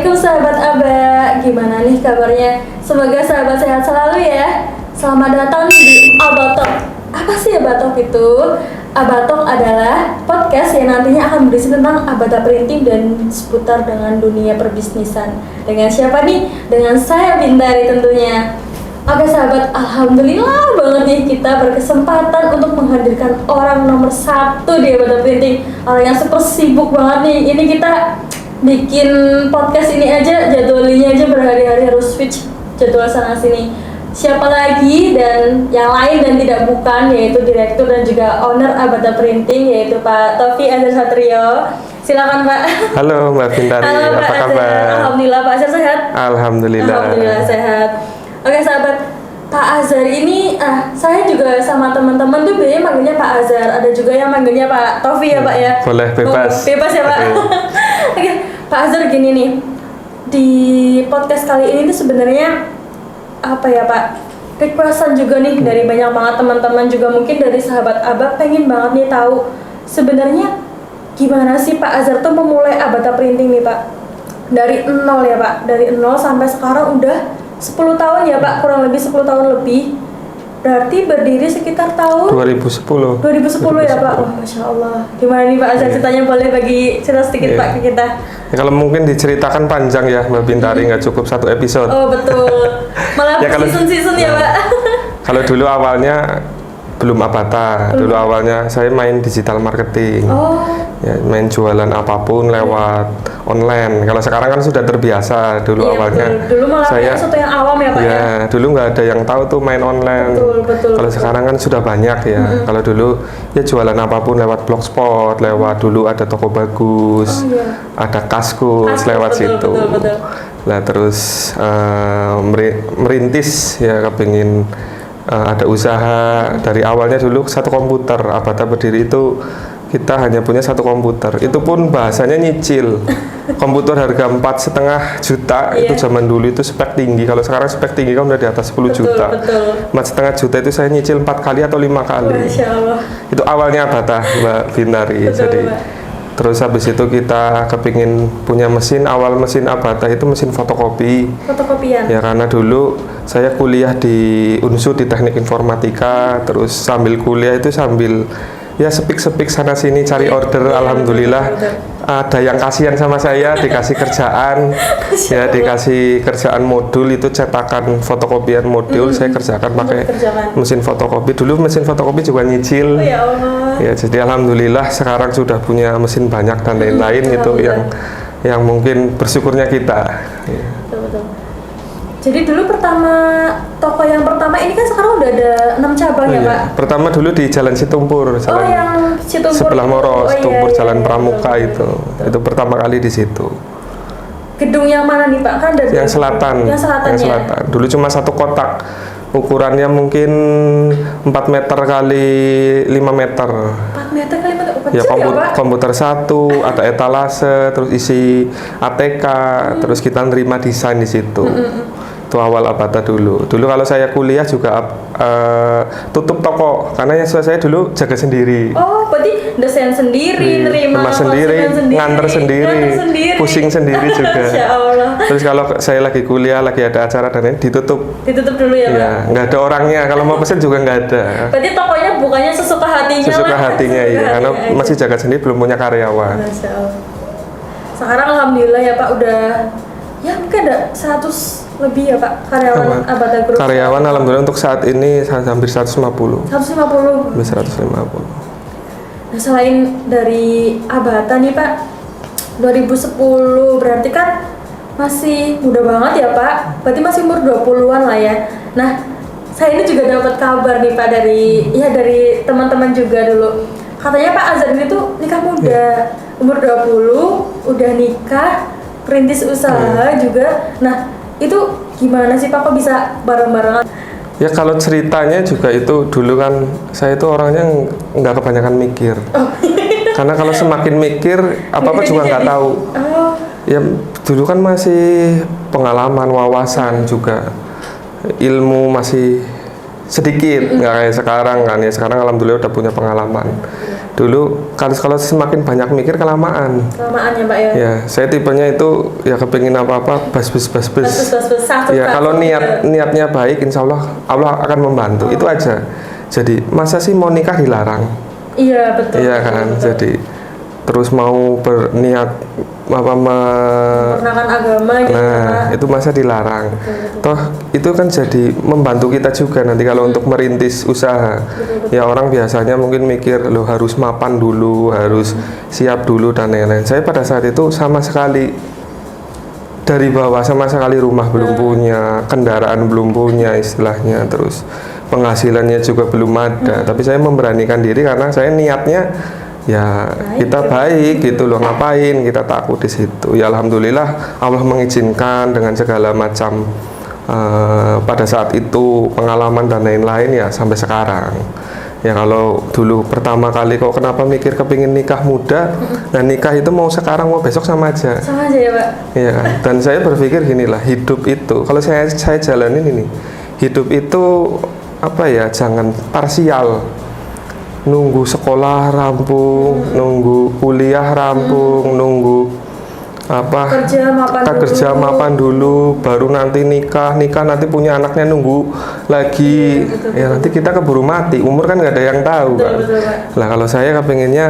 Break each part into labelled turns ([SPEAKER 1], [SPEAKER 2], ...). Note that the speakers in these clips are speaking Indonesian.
[SPEAKER 1] Assalamualaikum sahabat Aba, gimana nih kabarnya? Semoga sahabat sehat selalu ya. Selamat datang di Abatalk. Apa sih Abatalk itu? Abatalk adalah podcast yang nantinya akan berisi tentang Abata Printing dan seputar dengan dunia perbisnisan. Dengan siapa nih? Dengan saya Bintari tentunya. Oke sahabat, alhamdulillah banget nih kita berkesempatan untuk menghadirkan orang nomor 1 di Abata Printing. Orang yang super sibuk banget nih. Ini kita bikin podcast ini aja, jadwalnya aja berhari-hari harus switch jadwal sana sini. Siapa lagi dan yang lain dan tidak bukan, yaitu direktur dan juga owner Abata Printing, yaitu Pak Taufik Azhar Satrio. Silakan Pak.
[SPEAKER 2] Halo Mbak Bintari,
[SPEAKER 1] Halo,
[SPEAKER 2] apa kabar?
[SPEAKER 1] Alhamdulillah Pak Azhar sehat.
[SPEAKER 2] Alhamdulillah
[SPEAKER 1] Sehat. Oke sahabat, Pak Azhar ini, saya juga sama teman-teman tuh biasanya manggilnya Pak Azhar, ada juga yang manggilnya Pak Taufik ya Pak ya.
[SPEAKER 2] Boleh, bebas.
[SPEAKER 1] Bebas ya Pak. Oke, Pak Azhar gini nih, di podcast kali ini tuh sebenarnya apa ya Pak, requestan juga nih dari banyak banget teman-teman, juga mungkin dari sahabat Abah pengen banget nih tahu sebenarnya gimana sih Pak Azhar tuh memulai Abata Printing nih Pak, dari nol ya Pak, dari nol sampai sekarang udah 10 tahun ya Pak, kurang lebih 10 tahun lebih. Berarti berdiri sekitar tahun 2010 ya Pak. Wah, Masya Allah. Gimana nih Pak Azhar ceritanya, boleh bagi cerita sedikit Pak ke kita?
[SPEAKER 2] Ya, kalau mungkin diceritakan panjang ya Mbak Bintari, nggak cukup satu episode.
[SPEAKER 1] Oh betul. Malah
[SPEAKER 2] Ya, kalau-
[SPEAKER 1] season ya Pak.
[SPEAKER 2] Kalau dulu awalnya belum Abata, dulu awalnya saya main digital marketing. Ya, main jualan apapun lewat online. Kalau sekarang kan sudah terbiasa. Dulu
[SPEAKER 1] Iya,
[SPEAKER 2] awalnya
[SPEAKER 1] betul. Dulu malah
[SPEAKER 2] saya
[SPEAKER 1] sesuatu yang awam ya Pak ya.
[SPEAKER 2] dulu nggak ada yang tahu tuh main online.
[SPEAKER 1] Betul.
[SPEAKER 2] Kalau sekarang kan sudah banyak ya. Kalau dulu ya jualan apapun lewat blogspot, lewat dulu ada toko bagus, ada Kaskus lewat situ.
[SPEAKER 1] Betul.
[SPEAKER 2] Lah terus merintis ya, kepingin ada usaha. Dari awalnya dulu satu komputer. Abata berdiri itu kita hanya punya satu komputer, itu pun bahasanya nyicil. Komputer harga 4,5 juta itu zaman dulu itu spek tinggi. Kalau sekarang spek tinggi kan udah di atas 10 juta. 4,5 juta itu saya nyicil 4 kali atau 5 kali.
[SPEAKER 1] Masya Allah.
[SPEAKER 2] Itu awalnya Abata Mbak Bintari. Jadi terus habis itu kita kepingin punya mesin. Awal mesin Abata itu mesin
[SPEAKER 1] Fotokopian.
[SPEAKER 2] Ya karena dulu saya kuliah di Unsur di Teknik Informatika, terus sambil kuliah itu sambil ya sepik sana sini cari order. Alhamdulillah ada yang kasihan sama saya, dikasih kerjaan ya, dikasih kerjaan modul itu cetakan fotokopian modul. Saya kerjakan pakai mesin fotokopi. Dulu mesin fotokopi juga nyicil.
[SPEAKER 1] Ya Allah.
[SPEAKER 2] Ya jadi alhamdulillah sekarang sudah punya mesin banyak dan lain-lain. Itu yang mungkin bersyukurnya kita ya.
[SPEAKER 1] Betul. Jadi dulu toko yang pertama ini kan sekarang udah ada 6 cabang ya Pak?
[SPEAKER 2] Pertama dulu di Jalan Situmpur,
[SPEAKER 1] yang Situmpur
[SPEAKER 2] sebelah Moros, Tumpur Jalan Pramuka.
[SPEAKER 1] Betul.
[SPEAKER 2] Itu pertama kali di situ.
[SPEAKER 1] Gedung yang mana nih Pak? Kan ada
[SPEAKER 2] Yang selatan. Dulu cuma satu kotak, ukurannya mungkin 4 meter kali 5 meter.
[SPEAKER 1] 4 meter kali 5 meter?
[SPEAKER 2] Ya, komputer satu, ada etalase, terus isi ATK, terus kita nerima desain di situ. Itu awal Abata dulu. Dulu kalau saya kuliah juga tutup toko karena yang saya dulu jaga sendiri.
[SPEAKER 1] Oh, berarti dosen sendiri, nerima
[SPEAKER 2] sendiri, nganter sendiri, pusing sendiri juga.
[SPEAKER 1] Masya Allah.
[SPEAKER 2] Terus kalau saya lagi kuliah, lagi ada acara dan lain, ditutup
[SPEAKER 1] Dulu ya Pak?
[SPEAKER 2] Ya, nggak ada orangnya. Kalau mau pesen juga nggak ada.
[SPEAKER 1] Berarti tokonya bukannya sesuka hatinya
[SPEAKER 2] Iya, karena masih jaga sendiri, belum punya karyawan.
[SPEAKER 1] Masya Allah. Sekarang alhamdulillah ya Pak, udah ya mungkin ada 100 lebih ya Pak karyawan Abata Group.
[SPEAKER 2] Karyawan alhamdulillah untuk saat ini hampir 150.
[SPEAKER 1] 150.
[SPEAKER 2] Hampir 150.
[SPEAKER 1] Nah, selain dari Abata nih Pak, 2010 berarti kan masih muda banget ya Pak. Berarti masih umur 20-an lah ya. Nah, saya ini juga dapat kabar nih Pak dari teman-teman juga dulu. Katanya Pak Azhar ini tuh nikah muda, umur 20 udah nikah, perintis usaha juga. Nah, itu gimana sih Pak, kok bisa bareng-barengan?
[SPEAKER 2] Ya kalau ceritanya juga itu dulu kan saya itu orangnya nggak kebanyakan mikir. Karena kalau semakin mikir apa-apa juga nggak tahu. Ya dulu kan masih pengalaman, wawasan juga, ilmu masih sedikit, nggak kayak sekarang kan ya. Sekarang alhamdulillah udah punya pengalaman. Dulu kalau semakin banyak mikir kelamaan.
[SPEAKER 1] Kelamaan ya Pak ya.
[SPEAKER 2] Ya, saya tipenya itu ya kepingin apa-apa bas-bas. Ya, kalau
[SPEAKER 1] gitu.
[SPEAKER 2] niatnya baik, insya Allah akan membantu. Itu aja. Jadi masa sih mau nikah dilarang?
[SPEAKER 1] Iya betul.
[SPEAKER 2] Iya kan.
[SPEAKER 1] Betul.
[SPEAKER 2] Jadi terus mau berniat
[SPEAKER 1] Memperkenalkan agama gitu.
[SPEAKER 2] nah
[SPEAKER 1] Pak.
[SPEAKER 2] itu masa dilarang.
[SPEAKER 1] Betul.
[SPEAKER 2] Toh itu kan jadi membantu kita juga nanti kalau untuk merintis usaha. Ya orang biasanya mungkin mikir lo harus mapan dulu, harus siap dulu dan lain-lain. Saya pada saat itu sama sekali dari bawah, sama sekali rumah belum punya, kendaraan belum punya istilahnya, terus penghasilannya juga belum ada. Tapi saya memberanikan diri karena saya niatnya ya kita baik gitu loh, ngapain kita takut di situ. Ya alhamdulillah Allah mengizinkan dengan segala macam pada saat itu pengalaman dan lain-lain ya sampai sekarang. Ya kalau dulu pertama kali kok kenapa mikir kepingin nikah muda, nah nikah itu mau sekarang mau besok sama aja.
[SPEAKER 1] Sama aja ya Pak.
[SPEAKER 2] Iya kan? Dan saya berpikir gini lah, hidup itu kalau saya jalanin ini, hidup itu apa ya, jangan parsial. Nunggu sekolah rampung, nunggu kuliah rampung, nunggu apa kerja mapan dulu, baru nanti nikah nanti punya anaknya nunggu lagi. Ya nanti kita keburu mati, umur kan nggak ada yang tahu kan. Lah kalau saya kepengennya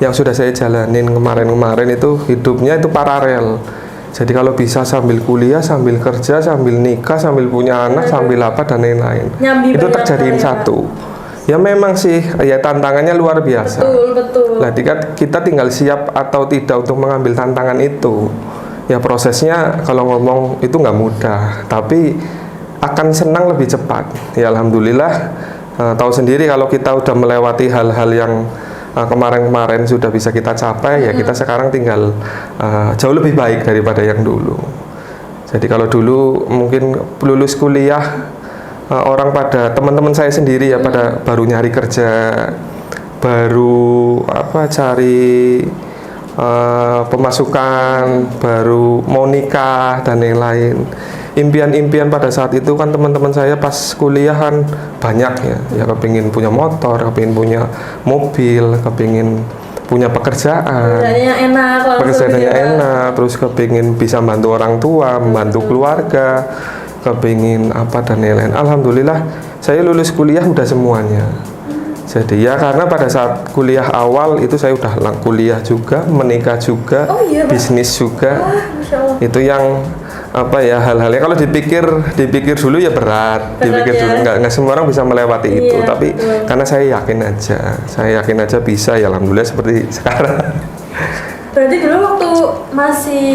[SPEAKER 2] yang sudah saya jalanin kemarin itu hidupnya itu paralel. Jadi kalau bisa sambil kuliah, sambil kerja, sambil nikah, sambil punya anak, sambil apa dan lain-lain, itu terjadiin satu. Ya memang sih, ya tantangannya luar biasa.
[SPEAKER 1] Betul.
[SPEAKER 2] Lah kita tinggal siap atau tidak untuk mengambil tantangan itu. Ya prosesnya kalau ngomong itu nggak mudah, tapi akan senang lebih cepat. Ya alhamdulillah, tahu sendiri kalau kita udah melewati hal-hal yang kemarin-kemarin sudah bisa kita capai, ya kita sekarang tinggal jauh lebih baik daripada yang dulu. Jadi kalau dulu mungkin lulus kuliah, orang pada teman-teman saya sendiri ya pada baru nyari kerja, baru cari pemasukan, baru mau nikah dan lain-lain. Impian-impian pada saat itu kan teman-teman saya pas kuliah kan banyak ya kepingin punya motor, kepingin punya mobil, kepingin punya pekerjaan, pekerjaannya enak, terus kepingin bisa bantu orang tua, membantu keluarga, kepingin apa dan lain-lain. Alhamdulillah saya lulus kuliah udah semuanya. Jadi ya karena pada saat kuliah awal itu saya udah kuliah juga, menikah juga, bisnis juga. Itu yang hal-halnya kalau dipikir dulu ya berat dulu nggak semua orang bisa melewati itu. Tapi karena saya yakin aja bisa, ya alhamdulillah seperti sekarang.
[SPEAKER 1] Berarti dulu waktu masih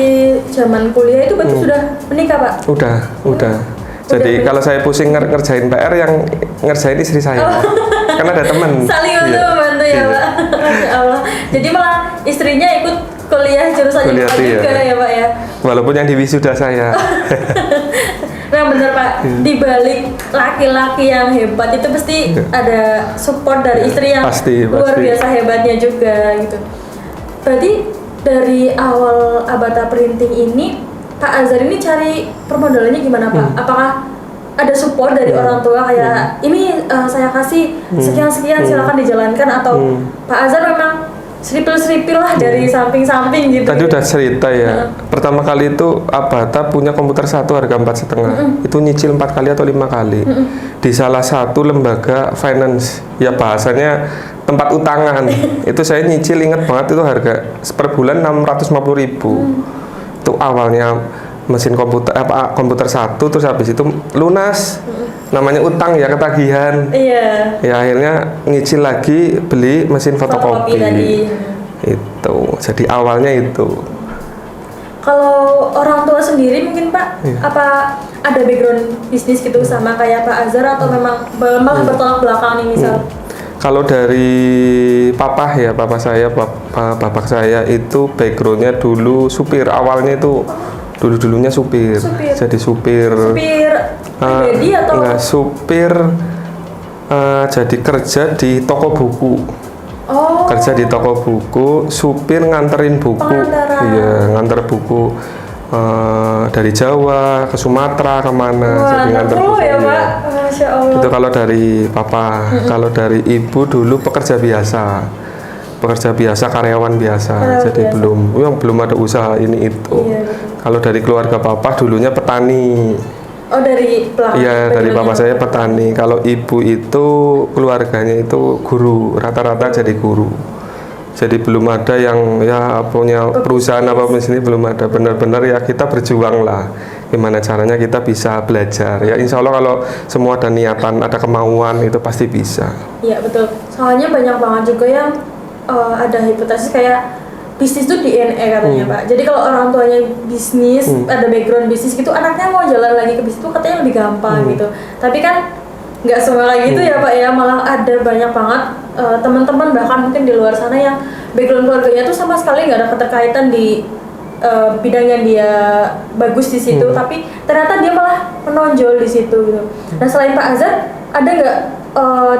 [SPEAKER 1] zaman kuliah itu berarti sudah menikah Pak?
[SPEAKER 2] Udah. Jadi kalau saya pusing ngerjain PR, yang ngerjain istri saya. Karena ada teman.
[SPEAKER 1] Saling membantu ya Pak. Masya Allah. Jadi malah istrinya ikut kuliah jurusan yang juga ya Pak ya?
[SPEAKER 2] Walaupun yang di wisuda saya.
[SPEAKER 1] Nah bener Pak, di balik laki-laki yang hebat itu pasti ada support dari istri yang luar biasa hebatnya juga gitu. Berarti dari awal Abata Printing ini, Pak Azhar ini cari permodalannya gimana Pak? Apakah ada support dari orang tua kayak ini saya kasih sekian silakan dijalankan, atau Pak Azhar memang seripil lah dari samping-samping gitu?
[SPEAKER 2] Tadi udah cerita ya. Pertama kali itu Abata punya komputer satu harga 4,5. Itu nyicil 4 kali atau 5 kali di salah satu lembaga finance. Ya bahasanya tempat utangan. Itu saya nyicil, inget banget itu harga per bulan 650.000. Itu awalnya mesin komputer satu, terus habis itu lunas. Namanya utang ya, ketagihan.
[SPEAKER 1] Iya.
[SPEAKER 2] Ya akhirnya nyicil lagi beli mesin fotokopi. Itu. Jadi awalnya itu.
[SPEAKER 1] Kalau orang tua sendiri mungkin Pak, apa ada background bisnis gitu sama kayak Pak Azhar, atau memang malah bertolak belakang nih misal?
[SPEAKER 2] Kalau dari papa saya, bapak saya itu backgroundnya dulu supir. Awalnya itu dulunya supir. Jadi supir pribadi atau? Enggak, supir jadi kerja di toko buku. Kerja di toko buku, supir nganterin buku. Iya, nganter buku dari Jawa ke Sumatera kemana. Jadi nganter buku
[SPEAKER 1] ya Pak. Masya Allah.
[SPEAKER 2] Itu kalau dari papa. Kalau dari ibu dulu pekerja biasa pekerja biasa, karyawan biasa. Jadi
[SPEAKER 1] biasa.
[SPEAKER 2] belum ada usaha ini itu.
[SPEAKER 1] Iya, betul.
[SPEAKER 2] Kalau dari keluarga papa dulunya petani.
[SPEAKER 1] Oh, dari pelanggan.
[SPEAKER 2] Iya, dari
[SPEAKER 1] backgroundnya.
[SPEAKER 2] bapak saya petani. Kalau ibu itu keluarganya itu guru, rata-rata jadi guru. Jadi belum ada yang ya punya perusahaan apapun di sini, belum ada. Benar-benar ya kita berjuang lah. Gimana caranya kita bisa belajar. Ya insya Allah kalau semua ada niatan, ada kemauan itu pasti bisa.
[SPEAKER 1] Iya, betul. Soalnya banyak banget juga yang ada hipotesis kayak bisnis itu DNA katanya, Pak. Jadi kalau orang tuanya bisnis, ada background bisnis gitu, anaknya mau jalan lagi ke bisnis itu katanya lebih gampang gitu. Tapi kan nggak semua kayak gitu ya, Pak ya. Malah ada banyak banget teman-teman bahkan mungkin di luar sana yang background keluarganya tuh sama sekali nggak ada keterkaitan di bidang yang dia bagus di situ, tapi ternyata dia malah menonjol di situ gitu. Nah, selain Pak Azhar, ada nggak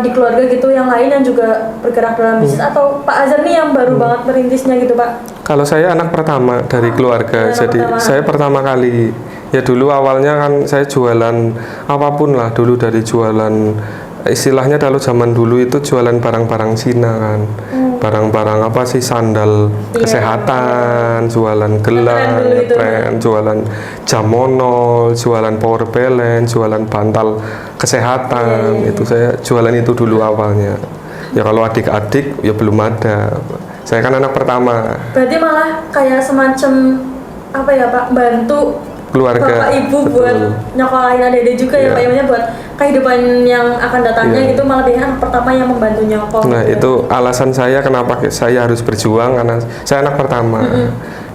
[SPEAKER 1] di keluarga gitu yang lain yang juga bergerak dalam bisnis, atau Pak Azhar nih yang baru banget merintisnya gitu, Pak?
[SPEAKER 2] Kalau saya anak pertama dari keluarga,
[SPEAKER 1] anak
[SPEAKER 2] jadi
[SPEAKER 1] pertama.
[SPEAKER 2] saya pertama kali. Ya dulu awalnya kan saya jualan apapun lah, dulu dari jualan istilahnya kalau zaman dulu itu jualan barang-barang Cina kan. Barang-barang apa sih, sandal kesehatan, jualan gelang,
[SPEAKER 1] dulu itu.
[SPEAKER 2] tren, jualan jamono, jualan power balance, jualan bantal kesehatan. Itu saya jualan itu dulu awalnya. Ya kalau adik-adik ya belum ada. Saya kan anak pertama.
[SPEAKER 1] Berarti malah kayak semacam apa ya, Pak, bantu
[SPEAKER 2] Keluarga.
[SPEAKER 1] bapak ibu
[SPEAKER 2] Betul.
[SPEAKER 1] buat nyokolain adik-adik juga ya,
[SPEAKER 2] Iya.
[SPEAKER 1] Pak, ya, maksudnya buat kehidupan yang akan datangnya gitu, malah dia anak pertama yang membantu nyokol.
[SPEAKER 2] Nah
[SPEAKER 1] gitu.
[SPEAKER 2] itu alasan saya kenapa saya harus berjuang, karena saya anak pertama.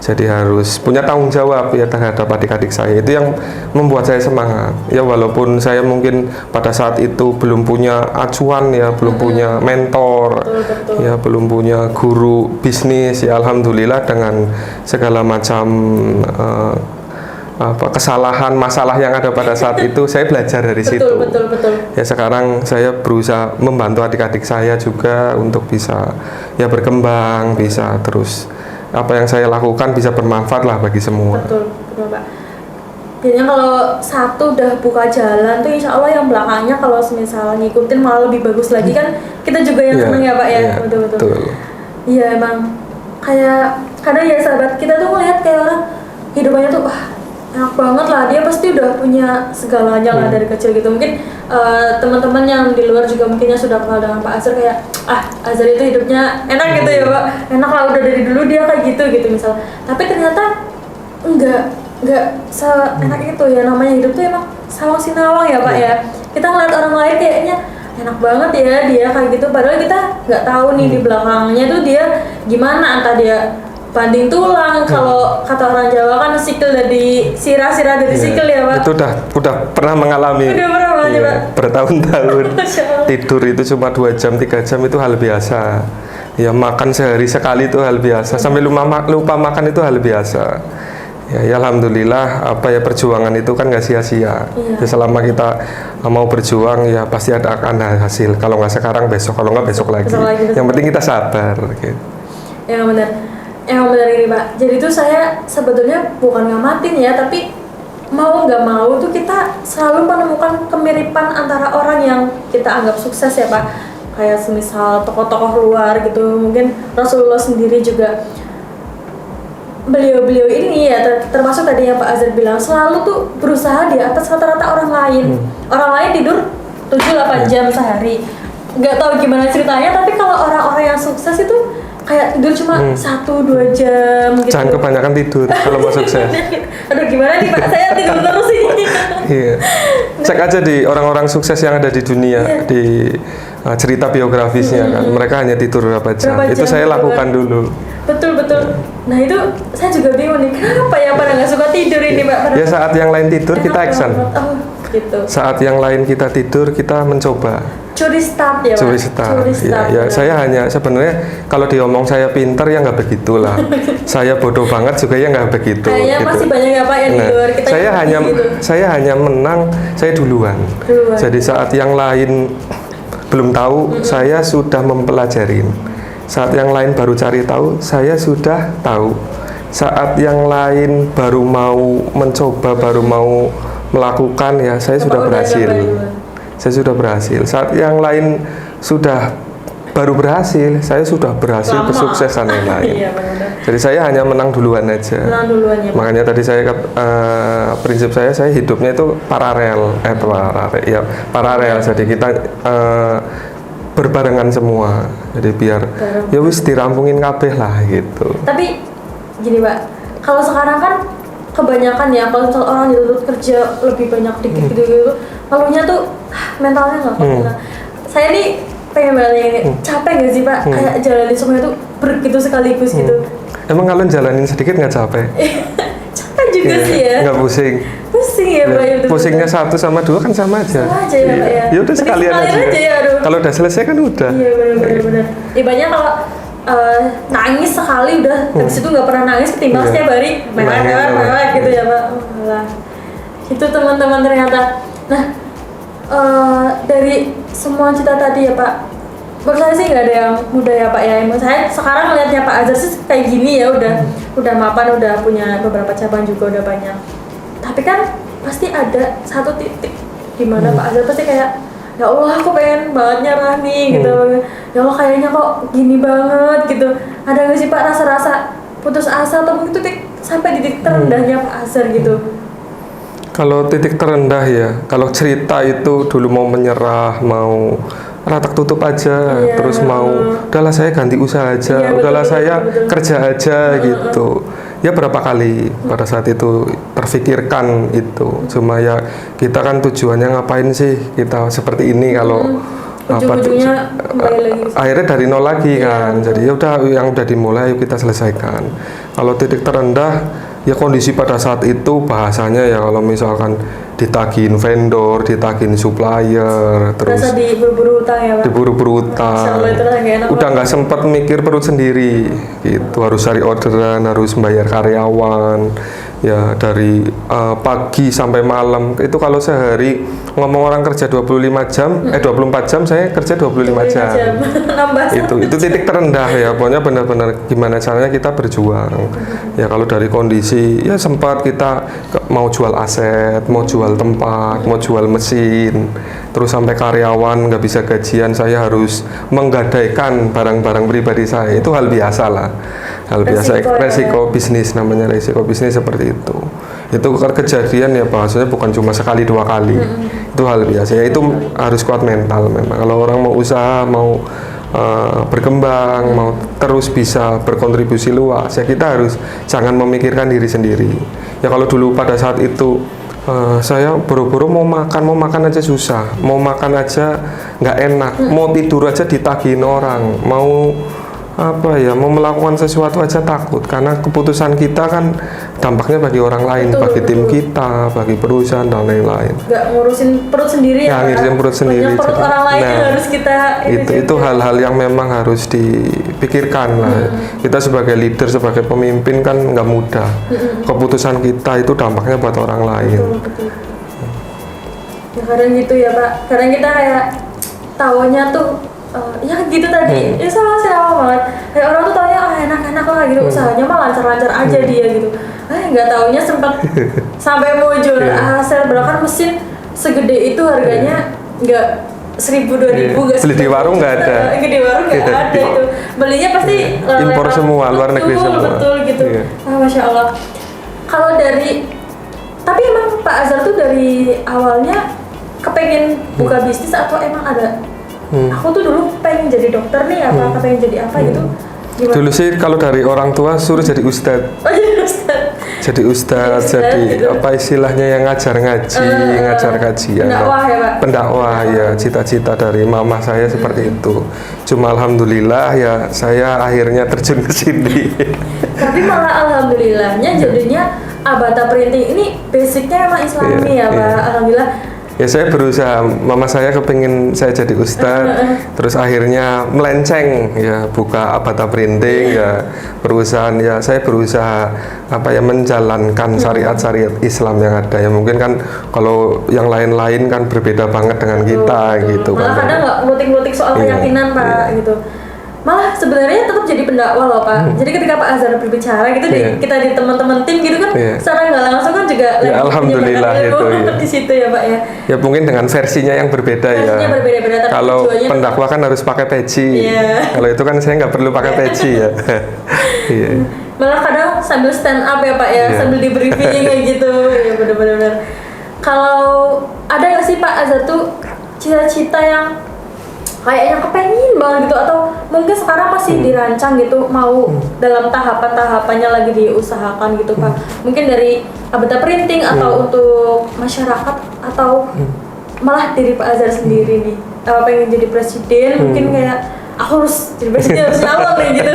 [SPEAKER 2] Jadi harus punya tanggung jawab ya terhadap adik-adik saya. Itu yang membuat saya semangat. Ya walaupun saya mungkin pada saat itu belum punya acuan ya, belum punya mentor,
[SPEAKER 1] Betul.
[SPEAKER 2] ya belum punya guru bisnis. Ya alhamdulillah dengan segala macam kesalahan, masalah yang ada pada saat itu, saya belajar dari situ.
[SPEAKER 1] Betul.
[SPEAKER 2] Ya sekarang saya berusaha membantu adik-adik saya juga untuk bisa ya berkembang, bisa terus apa yang saya lakukan bisa bermanfaat lah bagi semua.
[SPEAKER 1] Betul, Pak. Biasanya kalau satu udah buka jalan tuh insya Allah yang belakangnya kalau misalnya ngikutin malah lebih bagus lagi kan, kita juga yang
[SPEAKER 2] Iya,
[SPEAKER 1] seneng ya, Pak ya.
[SPEAKER 2] iya,
[SPEAKER 1] Betul. Iya, emang kayak kadang ya sahabat kita tuh ngelihat kayak orang hidupannya tuh wah enak banget lah, dia pasti udah punya segalanya lah dari kecil gitu. Mungkin teman-teman yang di luar juga mungkin yang sudah kenal dengan Pak Azhar kayak Azhar itu hidupnya enak gitu ya, Pak, enak lah udah dari dulu dia kayak gitu misal. Tapi ternyata enggak seenak itu ya, namanya hidup tuh emang sawang sinawang ya, Pak ya. Kita ngeliat orang lain kayaknya enak banget ya dia kayak gitu, padahal kita nggak tahu nih di belakangnya tuh dia gimana, entah dia banting tulang, kalau kata orang Jawa kan sikil dari sirah dari sikil ya, Pak.
[SPEAKER 2] Itu udah pernah mengalami.
[SPEAKER 1] Udah pernah banget,
[SPEAKER 2] Iya,
[SPEAKER 1] Pak.
[SPEAKER 2] bertahun-tahun.
[SPEAKER 1] Masya Allah.
[SPEAKER 2] Tidur itu cuma 2 jam 3 jam itu hal biasa. Ya makan sehari sekali itu hal biasa. Sampai lupa makan itu hal biasa. Ya alhamdulillah apa ya, perjuangan itu kan nggak sia-sia.
[SPEAKER 1] Iya.
[SPEAKER 2] Ya, selama kita mau berjuang ya pasti akan ada hasil. Kalau nggak sekarang besok, kalau nggak besok lagi. Yang penting kita sabar. Gitu.
[SPEAKER 1] Emang benar ini, Pak. Jadi tuh saya sebetulnya bukan ngamatin ya, tapi mau nggak mau tuh kita selalu menemukan kemiripan antara orang yang kita anggap sukses ya, Pak. Kayak semisal tokoh-tokoh luar gitu, mungkin Rasulullah sendiri juga. Beliau ini ya termasuk tadi yang Pak Azhar bilang selalu tuh berusaha di atas rata-rata orang lain. Orang lain tidur 7-8 jam sehari. Nggak tahu gimana ceritanya, tapi kalau orang-orang yang sukses itu kayak tidur cuma 1-2 jam gitu.
[SPEAKER 2] Jangan kebanyakan tidur kalau mau sukses.
[SPEAKER 1] Aduh gimana nih, Pak, saya tidur terus ini.
[SPEAKER 2] Iya. Cek aja di orang-orang sukses yang ada di dunia, di cerita biografisnya kan. Mereka hanya tidur berapa jam. Itu saya lakukan dulu.
[SPEAKER 1] Betul. Nah itu saya juga bingung nih, kenapa ya pada nggak suka tidur ini, Pak?
[SPEAKER 2] Ya saat yang lain tidur
[SPEAKER 1] Enak
[SPEAKER 2] kita action.
[SPEAKER 1] banget. Oh gitu.
[SPEAKER 2] Saat yang lain kita tidur kita mencoba.
[SPEAKER 1] Curi start ya, Pak?
[SPEAKER 2] Curi start. Ya, saya hanya sebenarnya kalau diomong saya pinter ya nggak begitulah. Saya bodoh banget juga ya nggak begitu.
[SPEAKER 1] Kayaknya
[SPEAKER 2] gitu.
[SPEAKER 1] masih banyak ya, Pak, yang di luar kita.
[SPEAKER 2] Saya hanya menang, saya duluan. Jadi saat yang lain belum tahu, saya sudah mempelajarin. Saat yang lain baru cari tahu, saya sudah tahu. Saat yang lain baru mau mencoba, baru mau melakukan, ya saya sudah berhasil. Saya sudah berhasil. Saat yang lain sudah baru berhasil, saya sudah berhasil
[SPEAKER 1] Lama.
[SPEAKER 2] bersukses dan lain-lain.
[SPEAKER 1] Iya benar.
[SPEAKER 2] Jadi saya hanya menang duluan aja.
[SPEAKER 1] Menang duluan ya Pak.
[SPEAKER 2] Makanya tadi saya prinsip saya hidupnya itu paralel, paralel. Jadi kita berbarengan semua. Jadi biar ya wis dirampungin kabeh lah gitu.
[SPEAKER 1] Tapi gini Pak, kalau sekarang kan kebanyakan ya kalau orang dituntut kerja lebih banyak dikit gitu, malunya tuh mentalnya nggak kuat. Nah, saya nih pengen balik capek gak sih Pak kayak jalanin semuanya tuh begitu sekaligus gitu.
[SPEAKER 2] Emang kalian jalanin sedikit nggak capek?
[SPEAKER 1] Capek juga sih ya.
[SPEAKER 2] Nggak pusing.
[SPEAKER 1] Pusing ya Pak itu.
[SPEAKER 2] Pusingnya 1 sama 2 kan sama aja.
[SPEAKER 1] Sama aja ya Pak ya.
[SPEAKER 2] Ya udah sekalian aja.
[SPEAKER 1] Ya,
[SPEAKER 2] kalau udah selesai kan udah.
[SPEAKER 1] Iya benar. Ibaratnya kalau nangis sekali udah habis itu nggak pernah nangis ketimbang setiap hari mewah gitu ya Pak. Alah. Itu teman-teman ternyata. Nah, dari semua cerita tadi ya Pak, menurut saya sih nggak ada yang mudah ya Pak ya. Menurut saya sekarang melihatnya Pak Azhar sih kayak gini ya, udah mapan, udah punya beberapa cabang juga udah banyak. Tapi kan pasti ada satu titik di mana Pak Azhar pasti kayak, ya Allah aku pengen banget nyerah nih gitu. Ya Allah kayaknya kok gini banget gitu. Ada nggak sih Pak rasa-rasa putus asa atau mungkin titik sampai di titik terendahnya Pak Azhar gitu?
[SPEAKER 2] Kalau titik terendah ya, kalau cerita itu dulu mau menyerah, mau ratak tutup aja, terus mau udahlah saya ganti usaha aja, udahlah saya kerja aja gitu. Ya berapa kali pada saat itu terfikirkan itu, cuma ya kita kan tujuannya ngapain sih kita seperti ini kalau
[SPEAKER 1] ujung-ujungnya kembali lagi.
[SPEAKER 2] Akhirnya dari nol lagi kan. Jadi ya udah yang udah dimulai yuk kita selesaikan. Kalau titik terendah ya kondisi pada saat itu bahasanya ya kalau misalkan ditagihin vendor, ditagihin supplier, terus
[SPEAKER 1] diburu-buru utang ya Pak.
[SPEAKER 2] Diburu-buru utang. Udah nggak sempat mikir perut sendiri gitu, harus cari orderan, harus bayar karyawan. Ya dari pagi sampai malam itu kalau sehari ngomong orang kerja 25 jam 24 jam saya kerja 25 jam. itu titik terendah ya, pokoknya benar-benar gimana caranya kita berjuang. Ya kalau dari kondisi ya sempat kita mau jual aset, mau jual tempat, mau jual mesin, terus sampai karyawan nggak bisa gajian, saya harus menggadaikan barang-barang pribadi saya. Itu hal biasa lah, hal biasa, resiko bisnis, namanya resiko bisnis seperti itu. Itu kejadian ya bahasanya bukan cuma sekali 2 kali. Itu hal biasa ya, itu harus kuat mental memang. Kalau orang mau usaha, mau berkembang, mau terus bisa berkontribusi luas ya kita harus jangan memikirkan diri sendiri. Ya kalau dulu pada saat itu saya buru-buru mau makan aja susah, mau makan aja nggak enak, mau tidur aja ditagihin orang, mau mau melakukan sesuatu aja takut karena keputusan kita kan dampaknya bagi orang lain, bagi tim kita, bagi perusahaan dan lain-lain.
[SPEAKER 1] Nggak ngurusin perut sendiri ya?
[SPEAKER 2] Ngurusin perut sendiri.
[SPEAKER 1] Perut orang lain harus kita
[SPEAKER 2] itu hal-hal yang memang harus dipikirkan lah. Kita sebagai leader, sebagai pemimpin kan nggak mudah. Keputusan kita itu dampaknya buat orang lain.
[SPEAKER 1] Betul. Ya kadang gitu ya Pak. Kadang kita kayak taunya tuh ya gitu tadi, ya sama banget. Kayak orang tuh taunya enak-enak lah gitu, usahanya mah lancar-lancar aja dia gitu. Nggak taunya sempat sampai mau jual aset, bahkan mesin segede itu harganya nggak 1.000-2.000 nggak.
[SPEAKER 2] Beli di warung nggak ada.
[SPEAKER 1] Di warung nggak ada itu. Belinya pasti
[SPEAKER 2] impor semua, luar negeri semua.
[SPEAKER 1] Betul gitu. Masya Allah. Kalau tapi emang Pak Azhar tuh dari awalnya kepengen buka bisnis atau emang ada? Aku tuh dulu pengen jadi dokter nih, pengen jadi apa gitu. Gimana?
[SPEAKER 2] Dulu sih kalau dari orang tua suruh jadi ustadz. Jadi ustadz, jadi gitu. Apa istilahnya yang ngajar ngaji, ngajar kajian.
[SPEAKER 1] Pendakwah ya Pak?
[SPEAKER 2] Pendakwah ya, cita-cita dari mama saya seperti itu. Cuma alhamdulillah ya saya akhirnya terjun ke sini.
[SPEAKER 1] Tapi malah alhamdulillahnya jadinya Abata Printing ini basicnya emang Islami ya Pak. Alhamdulillah.
[SPEAKER 2] Ya saya berusaha, mama saya kepingin saya jadi ustadz, terus akhirnya melenceng ya buka Abata Printing ya perusahaan ya saya berusaha menjalankan syariat-syariat Islam yang ada ya mungkin kan kalau yang lain-lain kan berbeda banget dengan kita gitu
[SPEAKER 1] malah
[SPEAKER 2] kan.
[SPEAKER 1] Kadang nggak ngutik-ngutik soal keyakinan Pak gitu. malah sebenarnya tetap jadi pendakwah loh Pak. Jadi ketika Pak Azhar berbicara gitu kita di teman-teman tim gitu kan secara nggak langsung kan juga
[SPEAKER 2] ya, alhamdulillah itu
[SPEAKER 1] di situ ya Pak ya.
[SPEAKER 2] Ya mungkin dengan versinya yang berbeda
[SPEAKER 1] versinya berbeda-beda, tapi
[SPEAKER 2] kalau pendakwah kan harus pakai peci. Kalau itu kan saya nggak perlu pakai peci ya.
[SPEAKER 1] Malah kadang sambil stand up ya Pak ya, sambil di briefing kayak gitu. Ya benar-benar. Kalau ada nggak sih Pak Azhar tuh cita-cita yang kayaknya kepengen banget gitu, atau mungkin sekarang masih dirancang gitu, mau dalam tahapannya lagi diusahakan gitu Pak? Mungkin dari Abata Printing atau untuk masyarakat, atau malah diri Pak Azhar sendiri nih pengen jadi presiden, mungkin kayak aku harus jadi presiden harus awal nih gitu.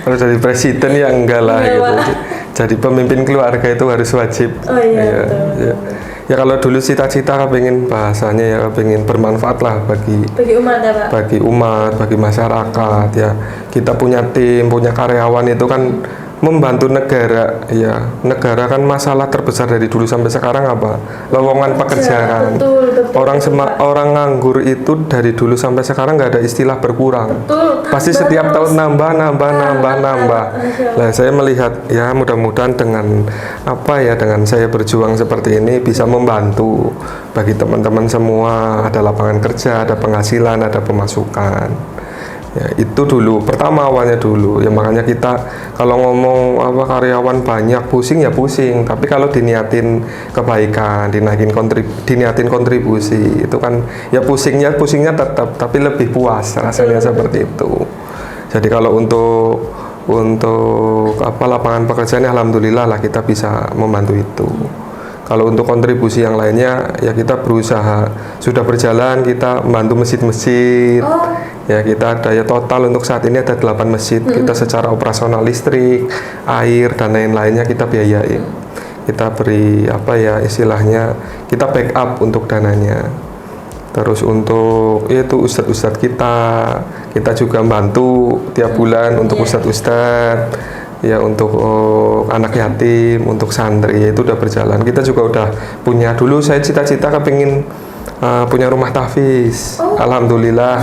[SPEAKER 2] Kalau jadi presiden ya enggak lah gitu. Jadi pemimpin keluarga itu harus wajib.
[SPEAKER 1] Oh iya, betul.
[SPEAKER 2] Ya kalau dulu cita-cita pengen bahasanya ya pengen bermanfaat lah bagi
[SPEAKER 1] umat ya Pak.
[SPEAKER 2] Bagi umat, bagi masyarakat ya. Kita punya tim, punya karyawan itu kan membantu negara ya. Negara kan masalah terbesar dari dulu sampai sekarang apa? Lowongan pekerjaan.
[SPEAKER 1] Betul,
[SPEAKER 2] orang nganggur itu dari dulu sampai sekarang nggak ada istilah berkurang.
[SPEAKER 1] Betul.
[SPEAKER 2] Pasti setiap tahun nambah. Nah, saya melihat ya mudah-mudahan dengan dengan saya berjuang seperti ini bisa membantu bagi teman-teman semua, ada lapangan kerja, ada penghasilan, ada pemasukan. Ya, itu dulu pertama awalnya dulu ya, makanya kita kalau ngomong karyawan banyak pusing, tapi kalau diniatin kebaikan, diniatin kontribusi itu kan ya pusingnya tetap, tapi lebih puas rasanya seperti itu. Jadi kalau untuk lapangan pekerjaan alhamdulillah lah kita bisa membantu itu. Kalau untuk kontribusi yang lainnya ya kita berusaha, sudah berjalan kita membantu masjid-masjid. Ya kita daya total untuk saat ini ada 8 masjid. Kita secara operasional listrik, air dan lain-lainnya kita biayain. Kita beri istilahnya kita backup untuk dananya. Terus untuk itu ustadz-ustadz kita juga bantu tiap bulan untuk ustadz-ustadz. Ya untuk anak yatim, untuk santri itu udah berjalan. Kita juga udah punya, dulu saya cita-cita kepingin punya rumah tahfiz. Alhamdulillah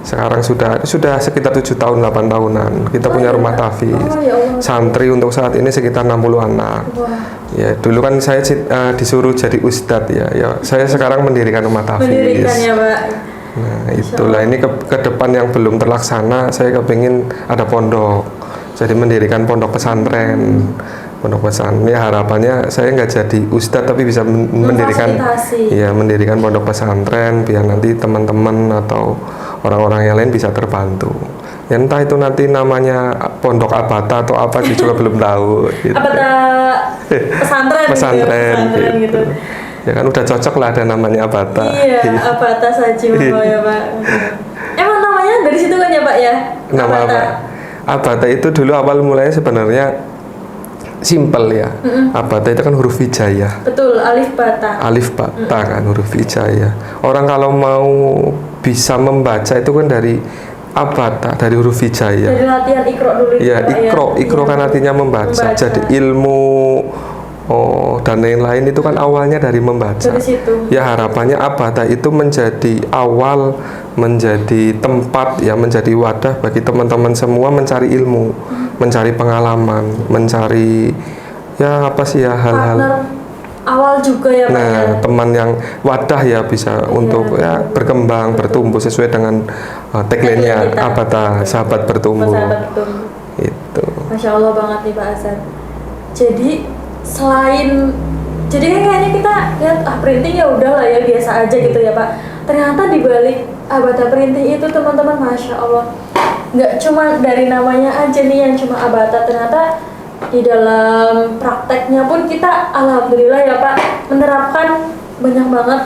[SPEAKER 2] sekarang sudah sekitar 7 tahun 8 tahunan kita punya rumah tahfiz. Santri untuk saat ini sekitar 60 anak. Ya dulu kan saya disuruh jadi ustadz ya saya sekarang mendirikan rumah tahfiz.
[SPEAKER 1] Ya, Pak.
[SPEAKER 2] Nah itulah, ini ke depan yang belum terlaksana, saya kepingin ada pondok. Jadi mendirikan pondok pesantren. Ya harapannya saya nggak jadi ustadz tapi bisa mendirikan pondok pesantren biar nanti teman-teman atau orang-orang yang lain bisa terbantu. Ya entah itu nanti namanya pondok Abata atau apa juga belum tahu. Gitu.
[SPEAKER 1] Abata pesantren gitu.
[SPEAKER 2] Ya kan udah cocok lah ada namanya Abata.
[SPEAKER 1] Iya, Abata saja ya Pak. Emang namanya dari situ kan ya Pak ya?
[SPEAKER 2] Nama apa? Abata itu dulu awal mulanya sebenarnya simpel ya. Abata itu kan huruf hijaiyah.
[SPEAKER 1] Betul, alif bata.
[SPEAKER 2] Alif bata kan huruf hijaiyah. Orang kalau mau bisa membaca itu kan dari abata, dari huruf hijaiyah.
[SPEAKER 1] Dari latihan ikro dulu.
[SPEAKER 2] Ya, ikro kan artinya membaca. Jadi ilmu dan lain-lain itu kan awalnya dari membaca.
[SPEAKER 1] Dari situ.
[SPEAKER 2] Ya harapannya abata itu menjadi awal, menjadi tempat ya, menjadi wadah bagi teman-teman semua mencari ilmu, mencari pengalaman, mencari ya hal-hal
[SPEAKER 1] awal juga ya Pak.
[SPEAKER 2] Nah, teman yang wadah ya bisa untuk ya berkembang, bertumbuh sesuai dengan tagline-nya Abata, sahabat bertumbuh. Itu.
[SPEAKER 1] Masya Allah banget nih Pak Azhar. Jadi kan kayaknya kita lihat printing ya udahlah ya biasa aja gitu ya Pak. Ternyata di balik Abata Printing itu teman-teman Masya Allah, nggak cuma dari namanya aja nih yang cuma Abata, ternyata di dalam prakteknya pun kita alhamdulillah ya Pak menerapkan banyak banget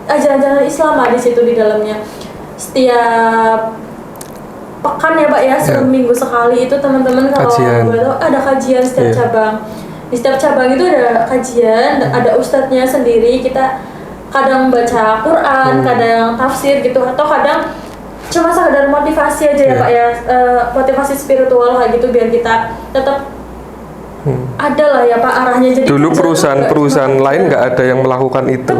[SPEAKER 1] ajaran-ajaran Islam di situ di dalamnya. Setiap pekan ya Pak ya, seminggu sekali itu teman-teman kalau ada kajian setiap cabang. Di setiap cabang itu ada kajian, ada ustadznya sendiri. Kita kadang baca Quran, kadang tafsir gitu, atau kadang cuma sekedar motivasi aja ya Pak ya, motivasi spiritual kayak gitu biar kita tetap ada lah ya Pak arahnya. Jadi
[SPEAKER 2] Dulu
[SPEAKER 1] kerja
[SPEAKER 2] perusahaan-perusahaan lain nggak ada yang melakukan itu.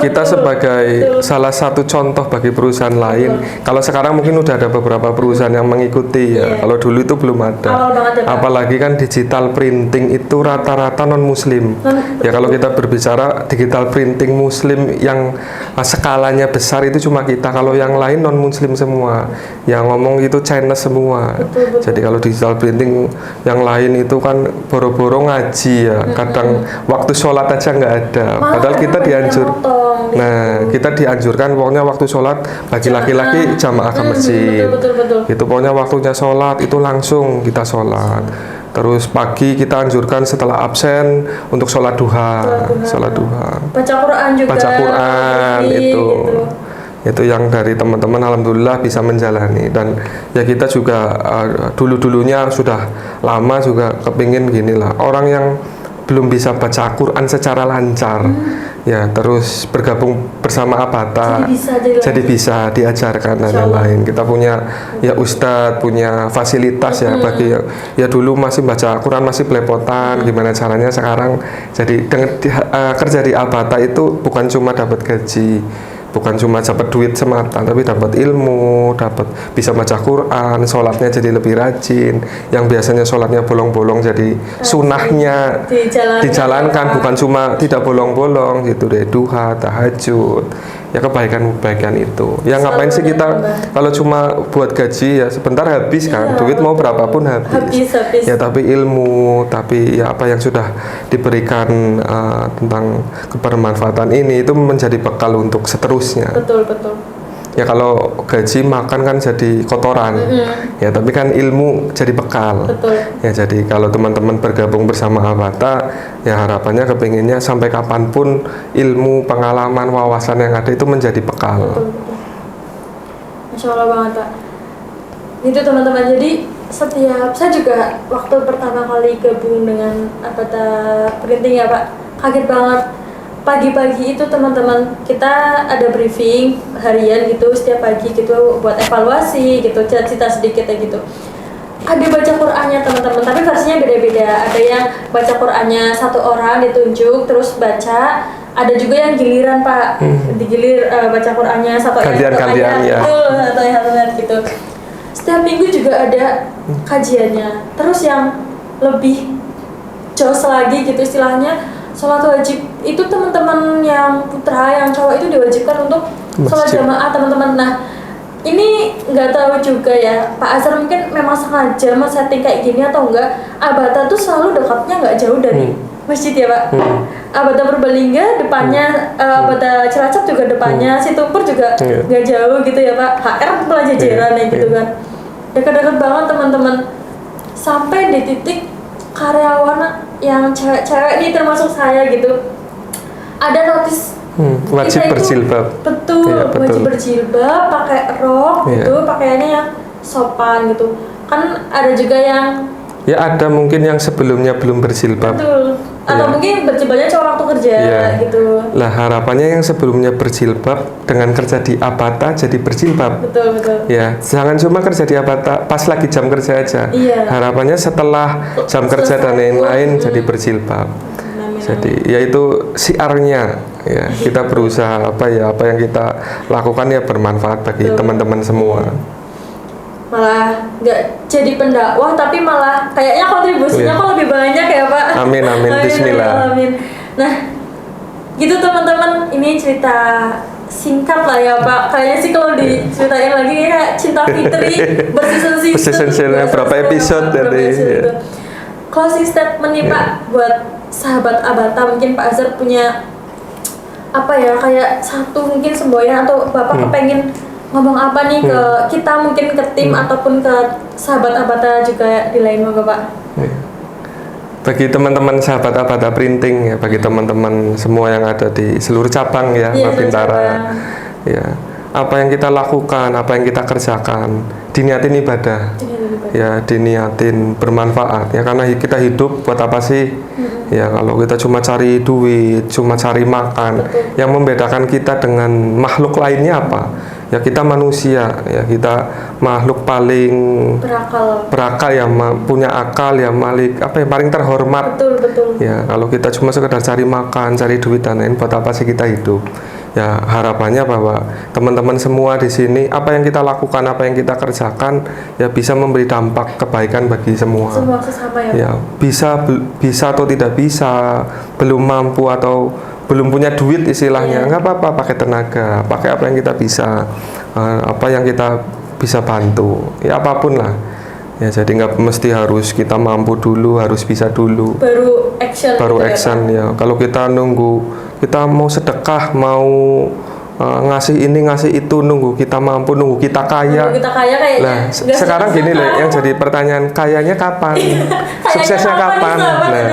[SPEAKER 2] Kita sebagai salah satu contoh bagi perusahaan lain. Kalau sekarang mungkin udah ada beberapa perusahaan yang mengikuti ya. Kalau dulu itu belum ada.
[SPEAKER 1] Awal banget ya, Pak.
[SPEAKER 2] Apalagi kan digital printing itu rata-rata non Muslim. Ya kalau kita berbicara digital printing Muslim yang skalanya besar itu cuma kita. Kalau yang lain non Muslim semua. Yang ngomong itu Chinese semua. Jadi kalau digital printing yang lain itu kan boro-boro ngaji ya, kadang waktu sholat aja nggak ada, padahal kita nah kita dianjurkan pokoknya waktu sholat bagi laki-laki jamaah ke masjid, itu pokoknya waktunya sholat itu langsung kita sholat. Terus pagi kita anjurkan setelah absen untuk sholat duha,
[SPEAKER 1] baca Quran juga,
[SPEAKER 2] itu. Itu yang dari teman-teman alhamdulillah bisa menjalani. Dan ya kita juga dulu-dulunya sudah lama juga kepingin gini lah, orang yang belum bisa baca Quran secara lancar ya terus bergabung bersama Abata jadi bisa diajarkan dan lain-lain. Kita punya ya ustadz, punya fasilitas ya bagi ya dulu masih baca Quran masih belepotan, gimana caranya sekarang jadi kerja di Abata itu bukan cuma dapat gaji, bukan cuma dapat duit semata, tapi dapat ilmu, dapat bisa baca Quran, sholatnya jadi lebih rajin. Yang biasanya sholatnya bolong-bolong jadi sunnahnya dijalankan, bukan cuma tidak bolong-bolong gitu deh, duha, tahajud. Ya kebaikan-kebaikan itu. Ya ngapain sih kita kalau cuma buat gaji ya sebentar habis kan, duit mau berapapun habis. Ya tapi ilmu, tapi ya apa yang sudah diberikan tentang kebermanfaatan ini itu menjadi bekal untuk seterusnya.
[SPEAKER 1] Betul.
[SPEAKER 2] Ya kalau gaji makan kan jadi kotoran, ya tapi kan ilmu jadi bekal. Ya jadi kalau teman-teman bergabung bersama Abata, ya harapannya kepinginnya sampai kapanpun ilmu, pengalaman, wawasan yang ada itu menjadi bekal.
[SPEAKER 1] Masya Allah banget Pak. Itu teman-teman, jadi setiap saya juga waktu pertama kali gabung dengan Abata Printing ya Pak, kaget banget. Pagi-pagi itu teman-teman kita ada briefing harian gitu setiap pagi gitu buat evaluasi gitu, cerita sedikit ya gitu. Ada baca Qur'annya teman-teman, tapi versinya beda-beda. Ada yang baca Qur'annya satu orang ditunjuk terus baca, ada juga yang giliran Pak, digilir baca Qur'annya satu ayat
[SPEAKER 2] ya.
[SPEAKER 1] Satu ayat gitu. Setiap minggu juga ada kajiannya. Terus yang lebih jos lagi gitu istilahnya, sholat wajib itu teman-teman yang putra, yang cowok itu diwajibkan untuk sholat jamaah teman-teman. Nah ini nggak tahu juga ya Pak Azhar mungkin memang sengaja setting kayak gini atau enggak. Abata tuh selalu dekatnya nggak jauh dari masjid ya Pak. Abata Purbalingga depannya, Abata Cilacap juga depannya, Situmpur juga nggak jauh gitu ya Pak. HR pelajaran gitu kan, dekat-dekat banget teman-teman. Sampai di titik karyawan yang cewek-cewek nih termasuk saya gitu, ada notis
[SPEAKER 2] wajib berjilbab.
[SPEAKER 1] Betul, wajib berjilbab, pakai rok gitu, pakaiannya yang sopan gitu. Kan ada juga yang
[SPEAKER 2] ya ada mungkin yang sebelumnya belum berjilbab.
[SPEAKER 1] Betul. Atau mungkin berjilbabnya cuma waktu kerja gitu.
[SPEAKER 2] Lah harapannya yang sebelumnya berjilbab dengan kerja di Abata jadi berjilbab.
[SPEAKER 1] Betul.
[SPEAKER 2] Ya, jangan cuma kerja di Abata pas lagi jam kerja aja. Harapannya setelah jam kerja dan lain-lain jadi berjilbab. Jadi ya itu siarnya ya, kita berusaha apa yang kita lakukan ya bermanfaat bagi teman-teman semua.
[SPEAKER 1] Malah nggak jadi pendakwah tapi malah kayaknya kontribusinya kok lebih banyak ya Pak.
[SPEAKER 2] Amin bismillah.
[SPEAKER 1] Amin. Nah gitu teman-teman, ini cerita singkat lah ya Pak. Kayaknya sih kalau diceritain lagi kayak Cinta Fitri berseason
[SPEAKER 2] berapa episode tadi.
[SPEAKER 1] Closing statement nih Pak buat sahabat Abata, mungkin Pak Azhar punya apa ya kayak satu mungkin semboyan atau Bapak kepengen ngomong apa nih ke kita, mungkin ke tim ataupun ke sahabat Abata juga di lain moga Pak.
[SPEAKER 2] Bagi teman-teman sahabat Abata Printing ya, bagi teman-teman semua yang ada di seluruh cabang ya, Bintara ya, apa yang kita lakukan, apa yang kita kerjakan, diniatin ibadah. Ya diniatin bermanfaat ya, karena kita hidup buat apa sih? Ya kalau kita cuma cari duit, cuma cari makan, yang membedakan kita dengan makhluk lainnya apa? Ya kita manusia, ya kita makhluk paling berakal ya, punya akal ya, paling terhormat.
[SPEAKER 1] Betul.
[SPEAKER 2] Ya kalau kita cuma sekedar cari makan, cari duit dan lain, buat apa sih kita hidup? Ya harapannya bahwa teman-teman semua di sini, apa yang kita lakukan, apa yang kita kerjakan, ya bisa memberi dampak kebaikan bagi semua.
[SPEAKER 1] Semua sesama ya.
[SPEAKER 2] Ya bisa atau tidak bisa, belum mampu atau belum punya duit istilahnya, nggak apa-apa, pakai tenaga, pakai apa yang kita bisa, apa yang kita bisa bantu, ya apapun lah. Ya jadi nggak mesti harus kita mampu dulu, harus bisa dulu.
[SPEAKER 1] Baru action.
[SPEAKER 2] Ya. Kalau kita nunggu, kita mau sedekah, mau ngasih ini ngasih itu, nunggu kita mampu, nunggu kita kaya.
[SPEAKER 1] Kayaknya.
[SPEAKER 2] Nah, sekarang gini loh, yang jadi pertanyaan, kayanya kapan? Suksesnya kapan? Nah,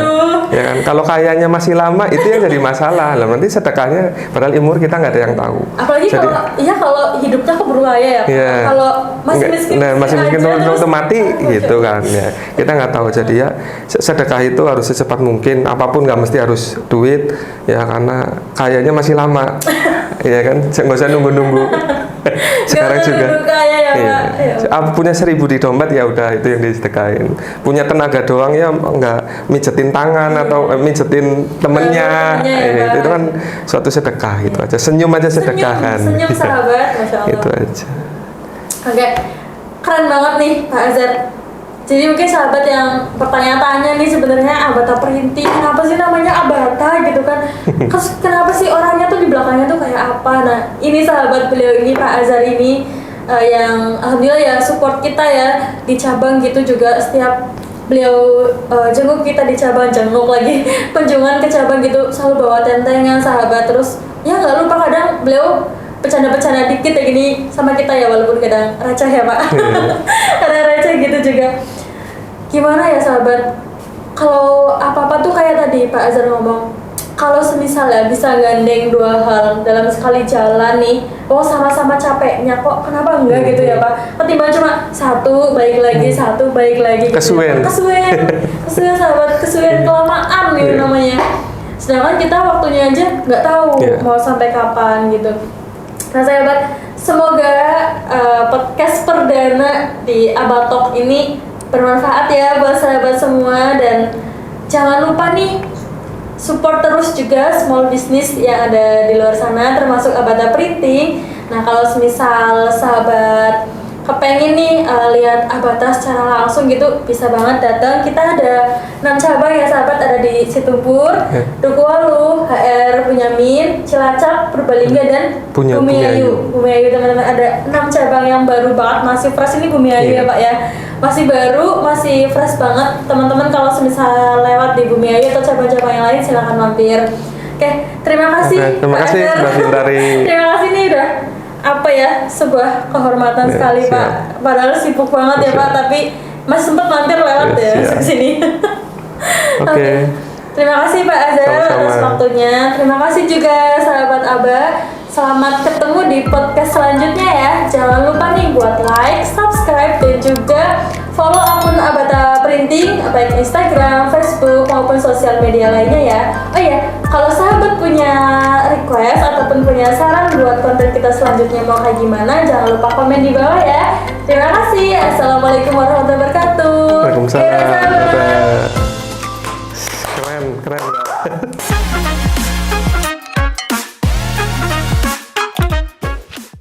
[SPEAKER 2] ya kan, kalau kayanya masih lama itu yang jadi masalah. Lah nanti sedekahnya padahal umur kita nggak ada yang tahu.
[SPEAKER 1] Apalagi
[SPEAKER 2] jadi,
[SPEAKER 1] kalau hidupnya keburu kaya ya.
[SPEAKER 2] Ya,
[SPEAKER 1] kalau masih miskin,
[SPEAKER 2] masih miskin terus mati gitu kan ya. Kita nggak tahu, jadi ya sedekah itu harus secepat mungkin, apapun, nggak mesti harus duit ya, karena kayanya masih lama. Ya kan, nggak usah nunggu-nunggu. Sekarang juga punya 1000 di dompet ya udah, itu yang disedekahin. Punya tenaga doang ya, nggak mijetin tangan atau mijetin temennya, itu kan suatu sedekah. Itu aja, senyum aja sedekah kan.
[SPEAKER 1] Senyum sahabat, Masya Allah.
[SPEAKER 2] Itu aja.
[SPEAKER 1] Oke, keren banget nih Pak Azhar. Jadi mungkin sahabat yang bertanya-tanya nih, sebenarnya Abata Printing, kenapa sih namanya Abata gitu kan? Kenapa sih orangnya tuh di belakangnya tuh kayak apa? Nah, ini sahabat beliau ini, Pak Azhar ini, yang alhamdulillah ya support kita ya di cabang gitu juga. Setiap beliau jenguk kita di cabang, kunjungan ke cabang gitu, selalu bawa tentengan sahabat. Terus ya nggak lupa kadang beliau bercanda-bercanda dikit ya gini sama kita ya, walaupun kadang receh ya Pak. Kadang receh gitu juga. Gimana ya sahabat, kalau apa-apa tuh kayak tadi Pak Azhar ngomong, kalau semisal ya bisa gandeng dua hal dalam sekali jalan nih, sama-sama capeknya kok, kenapa enggak gitu ya Pak? Ketimbang cuma satu baik lagi gitu. Kesuwen sahabat, kesuwen kelamaan gitu namanya. Sedangkan kita waktunya aja nggak tahu mau sampai kapan gitu. Nah sahabat, semoga podcast perdana di Abatalk ini bermanfaat ya buat sahabat semua, dan jangan lupa nih support terus juga small business yang ada di luar sana, termasuk Abata Printing. Nah kalau semisal sahabat kepengen nih lihat Abata secara langsung gitu, bisa banget datang. Kita ada 6 cabang ya sahabat, ada di Situbur, Dukualu, HR Bunyamin, Cilacap, Purbalingga, dan Bumiayu teman-teman. Ada 6 cabang yang baru banget, masih fresh ini Bumiayu ya Pak ya, masih baru, masih fresh banget teman-teman. Kalau semisal lewat di Bumiayu atau cabang-cabang yang lain silahkan mampir. Oke, terima kasih
[SPEAKER 2] terima kasih Mbak Bintari.
[SPEAKER 1] Terima kasih nih udah sebuah kehormatan sekali siap. Pak, padahal sibuk banget ya Pak, tapi masih sempat mampir lewat ya ke sini. Oke. Terima kasih Pak Azhar atas waktunya. Terima kasih juga sahabat Aba. Selamat ketemu di podcast selanjutnya ya. Jangan lupa nih buat like, subscribe, dan juga follow akun Abata Printing baik Instagram, Facebook maupun sosial media lainnya ya. Oh iya, kalau sahabat punya request ataupun punya saran buat konten kita selanjutnya mau kayak gimana, jangan lupa komen di bawah ya. Terima kasih. Assalamualaikum warahmatullahi wabarakatuh.
[SPEAKER 2] Waalaikumsalam. Keren.